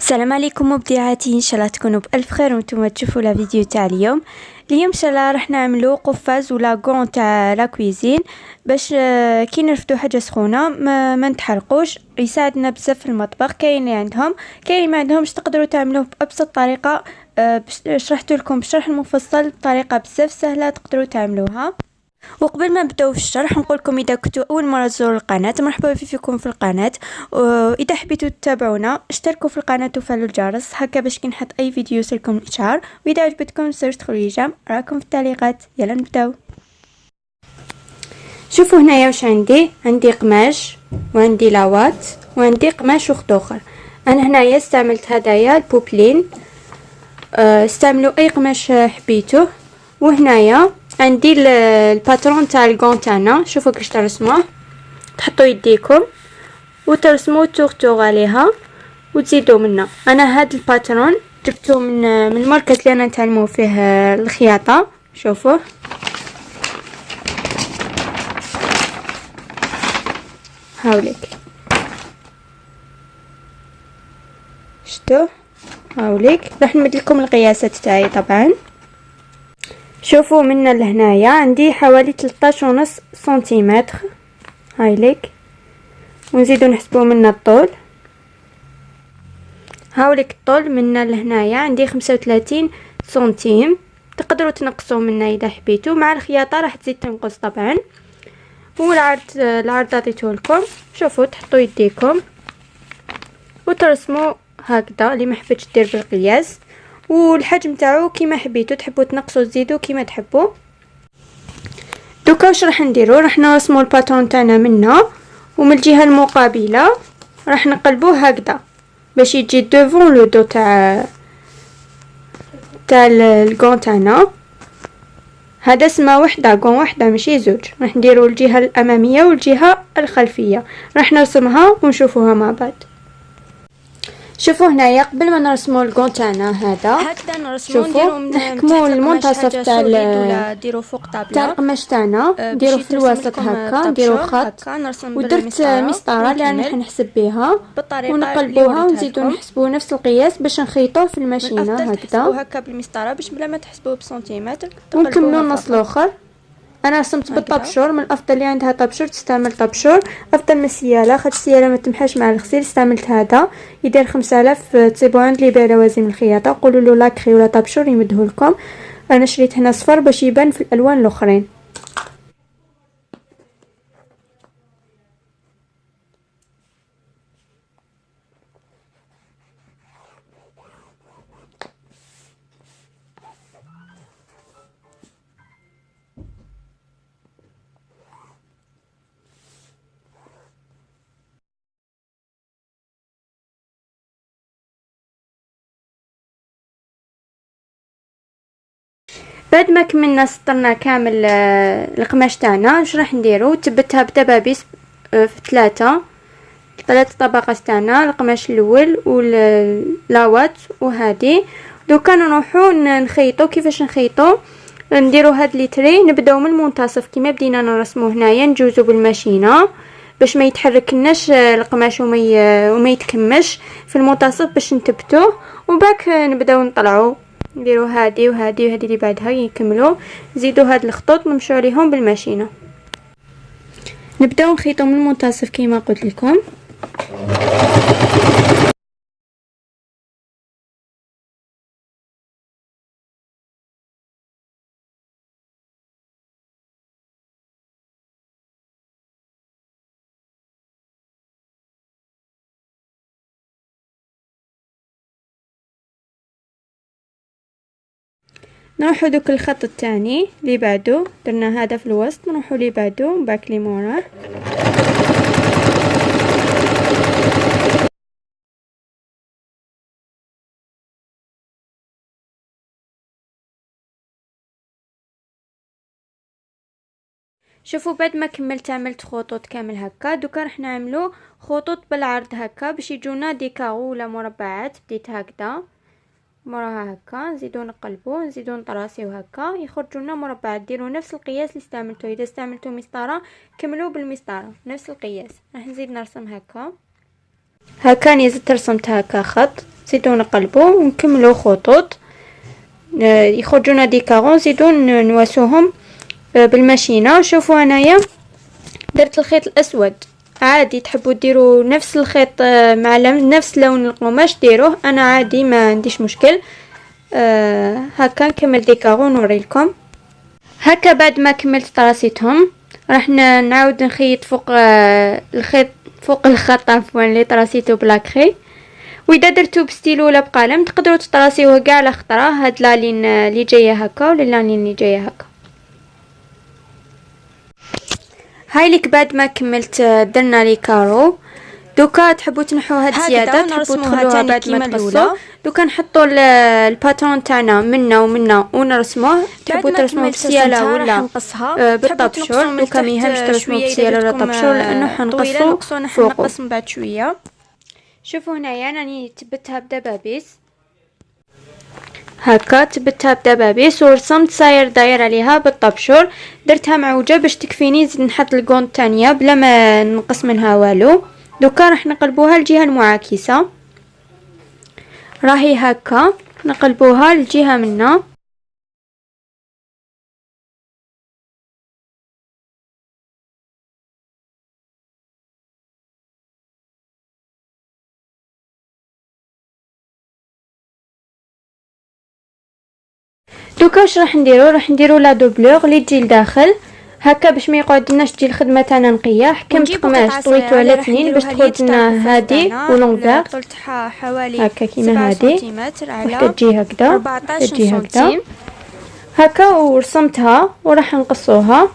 السلام عليكم مبدعاتي، ان شاء الله تكونوا بالف خير وانتم تشوفوا لا فيديو تاع اليوم ان شاء الله راح نعملوا قفاز ولا غون تاع لا كويزين باش كي نرفدوا حاجه سخونه ما نتحرقوش. يساعدنا بزاف في المطبخ. كاين اللي عندهم، كاين ما عندهمش، تقدروا تعملوه بابسط طريقه. شرحت لكم بشرح المفصل بطريقه بزاف سهله تقدروا تعملوها. وقبل ما نبداو في الشرح نقول لكم اذا كنتوا اول مره تزوروا القناه مرحبا فيكم في القناه، واذا حبيتوا تتابعونا اشتركوا في القناه وفعلوا الجرس هكا باش كي نحط اي فيديو يوصلكم الاشعار. واذا عجبتكم متنساوش تدخلوا لي راكم في التعليقات. يلا نبداو. شوفوا هنايا واش عندي قماش وعندي لاوات وعندي قماش اخر. انا هنايا استعملت هدايا البوبلين، استعملوا اي قماش حبيتوه. وهنايا عندي الباترون تاع الغون تاعنا، شوفوا كيفاش ترسموه. تحطوا يديكم وترسموا تور عليها وتزيدوا منه. انا هاد الباترون جبته من المركز اللي انا نتعلموا فيه الخياطه. شوفوا هاوليك، شفتوا هاوليك. راح نمد لكم القياسات تاعي طبعا. شوفوا من لهنايا عندي حوالي 13.5 سنتيمتر هايليك، ونزيدو نحسبو من الطول. هاوليك الطول من لهنايا عندي 35 سنتيم. تقدروا تنقصوا منه اذا حبيتوا، مع الخياطه راح تزيد تنقص طبعا. العرض عطيته لكم. شوفوا تحطوا يديكم وترسموا هكذا اللي ما حبيتش دير بالقياس، والحجم تاعو كيما حبيتوا، تحبوا تنقصوا تزيدوا كيما تحبوا. دوكا واش راح نديرو؟ راح نرسموا الباترون تاعنا منا، ومن الجهه المقابله راح نقلبوه هكذا باش يجي دوفون لو دو تاع الغون تاعنا. هذا اسمه وحده غون وحده ماشي زوج. راح نديرو الجهه الاماميه والجهه الخلفيه، راح نرسمها ونشوفوها مع بعض. شوفوا هنايا قبل ما نرسموا الغون تاعنا هذا هكذا نرسموا نديروا نحكموا المنتصف تاع ولا نديروا فوق طابله تاع القماش تاعنا، نديروا في الوسط هكا، نديروا خط ودرت مسطره اللي راني نحسب بها ونقلبوها ونزيدو نحسبوا نفس القياس باش نخيطوه في الماشينه هكا بالمسطره باش بلا ما تحسبوه بسنتيمتر. ونكملوا النص الاخر. انا رسمت بالطبشور، من الافضل اللي عندها طبشور تستعمل طبشور افضل من السياله، خاطر السياله ما تمحاش مع الغسيل. استعملت هذا يدير 5000. تصيبوا عند لي بيع لوازم الخياطه قولوا له لاكري ولا طبشور يمدوه لكم. انا شريت هنا صفر باش يبان في الالوان الاخرين. بعد ما كملنا سطرنا كامل القماش تاعنا، واش راح نديرو؟ تبتها بدبابيس في ثلاث طبقات تاعنا، القماش الاول واللاوات وهذه. دوكا نروحو نخيطو. كيفاش نخيطو؟ نديرو هاد لي تري، نبداو من المنتصف كيما بدينا نرسمو هنايا، نجوزو بالماشينه باش ما يتحركناش القماش وما يتكمش في المنتصف باش نثبتوه. وباك نبداو نطلعو، نديرو هادي وهادي وهادي اللي بعدها يكملوا. نزيدو هاد الخطوط نمشيو عليهم بالماشينه. نبداو نخيطو من المنتصف كيما قلت لكم. نروحو دوك الخط الثاني اللي بعدو، درنا هذا في الوسط، نروحو اللي بعدو باك لي موراه. شوفوا بعد ما كملت عملت خطوط كامل هكا. دوكا راح نعملو خطوط بالعرض هكا باش يجونا ديكاغو ولا مربعات. بديت هكذا موراها هكا، نزيدو نقلبو نزيدو نطراسيو هكا يخرجوا لنا مربعات. ديروا نفس القياس اللي استعملتوه. اذا استعملتوا مسطره كملوا بالمسطره نفس القياس. راح نزيد نرسم هكا. هكا نزيد رسمت هكا خط نزيدو نقلبو ونكملو خطوط يخرجونا دي كارون. نزيدو نواسوهم بالماشينه. شوفوا انايا درت الخيط الاسود، عادي تحبوا ديروا نفس الخيط مع نفس لون القماش ديروه، انا عادي ما عنديش مشكل. هكا نكمل دي كارون نوريلكم. هكا بعد ما كملت طراسيتهم راح نعاود نخيط فوق الخيط، فوق الخط عفوا اللي طراسيته بلاكري. واذا درتو بستيلو ولا بقلم تقدروا تطراسيوه كاع على خطره. هاد لالين اللي جايه هكا ولا لالين اللي جايه هكا. هاي ليك بعد ما كملت درنا لي كارو. دوكا تحبوا تنحوا هاد الزياده تحبوا تخلوها بعد ما تقصوا. دوكا نحطوا الباترون تاعنا منا ومنا ونرسموه. تحبوا ترسموه بسياله ولا بالطبشور. دوكا ما يهمش ترسموه بسياله ولا طبشور لانه حنقصوا فوقه. نقص من بعد شويه. شوفوا هنايا راني تبتها بدبابيس هكا، تبتها بدبابيس ورسمت ساير داير عليها بالطبشور. درتها معوجه باش تكفيني. نزيد نحط الكون الثانيه بلا ما نقص منها والو. دوكا راح نقلبوها الجهه المعاكسه، راهي هكا نقلبوها الجهه منا. دوكا واش راح نديرو لا دوبلور اللي تجي لداخل هكا باش ما يقعدناش تجي الخدمه تاعنا نقيه. حكمت قماش طويتو على 2 باش تخرج لنا هادي ولونغور طولتها حوالي هكا كيما هادي، سنتيمتر راح على تجي هكذا 14 تجي هكذا سنتيم هكا. ورسمتها وراح نقصوها.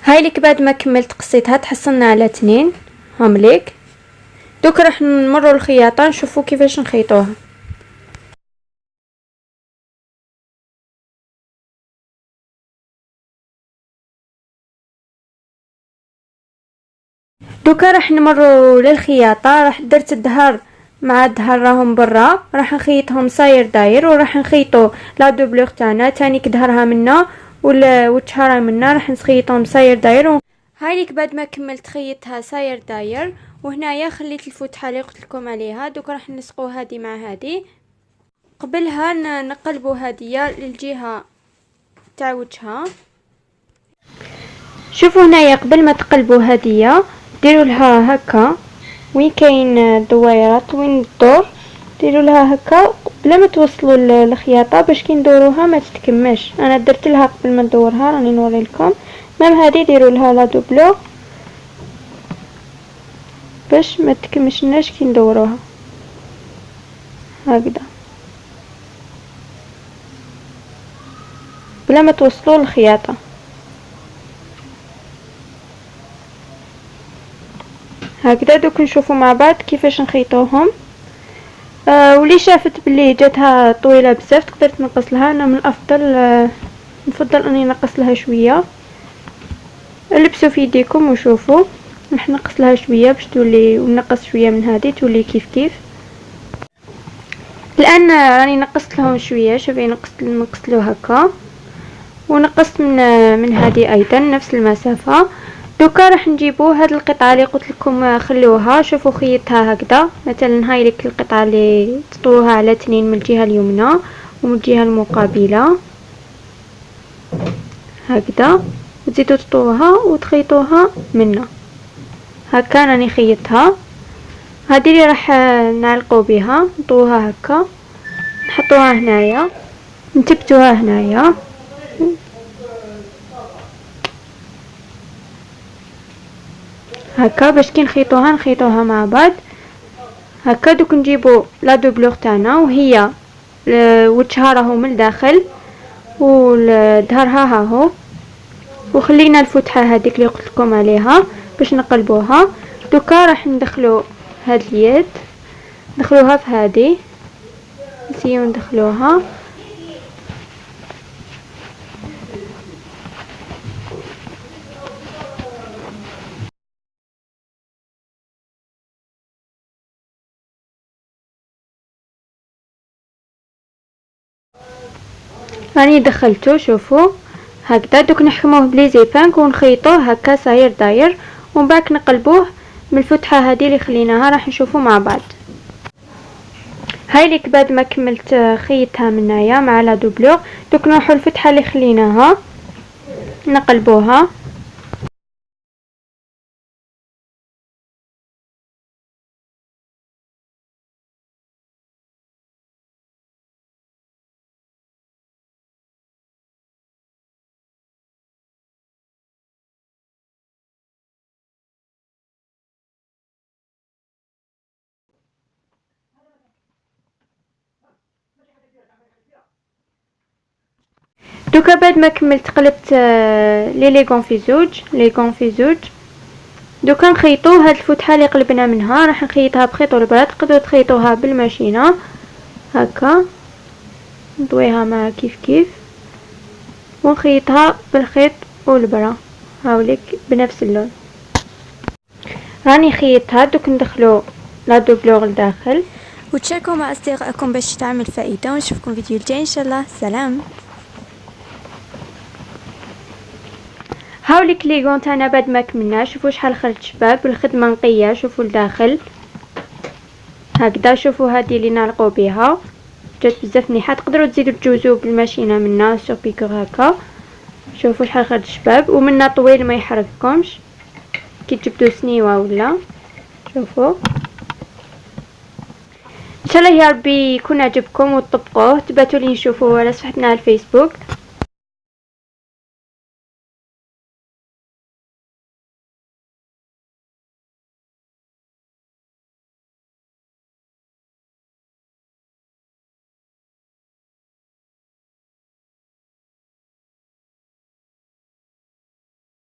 هاي ليك بعد ما كملت قصيتها تحصلنا على 2 هم ليك. دوك راح نمروا الخياطه نشوفوا كيفاش نخيطوها. دوكا راح نمروا للخياطه. راح درت الظهر مع الظهر راهم برا، راح نخيطهم ساير داير وراح نخيطوا لا دوبلور تاعنا تاني كظهرها منا وشهرها منا راح نخيطهم ساير داير. هاي ليك بعد ما كملت خيطها ساير داير. وهنايا خليت الفتحه اللي قلت لكم عليها. دوك راح نلصقوا هذه مع هذه. قبلها نقلبوا هذه للجهه تاع وجهها. شوفوا هنايا قبل ما تقلبوا هذه ديروا لها هكا وين كاين الدويرات وين الدور ديروا لها هكا بلا ما توصلوا الخياطه باش كي ندوروها ما تتكمش. انا درت لها قبل ما ندورها راني نوري لكم. مام هذه ديروا لها لا دوبلو باش ما تكمشناش كي ندوروها هكذا بلا ما توصلوا الخياطه. هكذا دوك نشوفوا مع بعض كيفاش نخيطوهم. واللي شافت بلي جاتها طويله بزاف تقدر تنقص لها. انا من الافضل نفضل اني نقص لها شويه. لبسوا في يديكم وشوفوا راح نقص لها شويه باش تولي ونقص شويه من هذه تولي كيف كيف. الان راني نقصت لهم شويه. شوفي نقصت له هكا ونقصت من هذه ايضا نفس المسافه. دوكا راح نجيبوا هاد القطعه اللي قلت لكم خلوها. شوفوا خيطها هكذا مثلا. هاي لك القطعه اللي تطوها على 2 من الجهه اليمنى ومن الجهه المقابله هكذا وتزيدوا تطوها وتخيطوها منا هكا. راني خيطها. هذه اللي راح نعلقوا بها نطوها هكا نحطوها هنايا نثبتوها هنايا هكا باش كي نخيطوها مع بعض هكا. دوك نجيبوا لا دوبلور تاعنا وهي وجهها راهو من الداخل وظهرها ها هو. وخلينا الفتحه هذيك اللي قلت لكم عليها باش نقلبوها. دوكا راح ندخلوا هاد اليد ندخلوها في هذه نسيو ندخلوها راني دخلته شوفوا هكذا. دوك نحكموه بلي زيبانك ونخيطوه هكا صاير داير، ومن بعد نقلبوه من الفتحه هذه اللي خليناها. راح نشوفوا مع بعض. هاي ليك بعد ما كملت خيطها من هنايا مع لا دوبلور. دوك نروحوا الفتحه اللي خليناها نقلبوها. دوكا بعد ما كملت قلبت لي ليغون في زوج. دوكا نخيطو هاد الفتحه اللي قلبنا منها. راح نخيطها بخيط والبرا. تقدروا تخيطوها بالماشينه هكا، نطويها مع كيف ونخيطها بالخيط والبرا هاوليك بنفس اللون. راني خيطها. دوك ندخلو لا دوبلور لداخل وتشاركوا مع أصدقائكم باش تعمل فائدة، ونشوفكم فيديو الجاي إن شاء الله. سلام. هاوليك ليغون تاعنا بعد ما كملنا. شوفوا شحال خرج شباب بالخدمه نقيه. شوفوا لداخل هكذا. شوفوا هذه اللي نعلقوا بها جات بزاف مليحه. تقدروا تزيدوا تجوزوا بالماشينه منا سور بيكور هكا. شوفوا شحال خرج شباب ومنا طويل ما يحرقكمش كي تجبدوا سنيوه ولا. شوفوا ان شاء الله يا ربي يكون عجبكم وتطبقوه. تبعتوا لي نشوفوا على صفحتنا على الفيسبوك.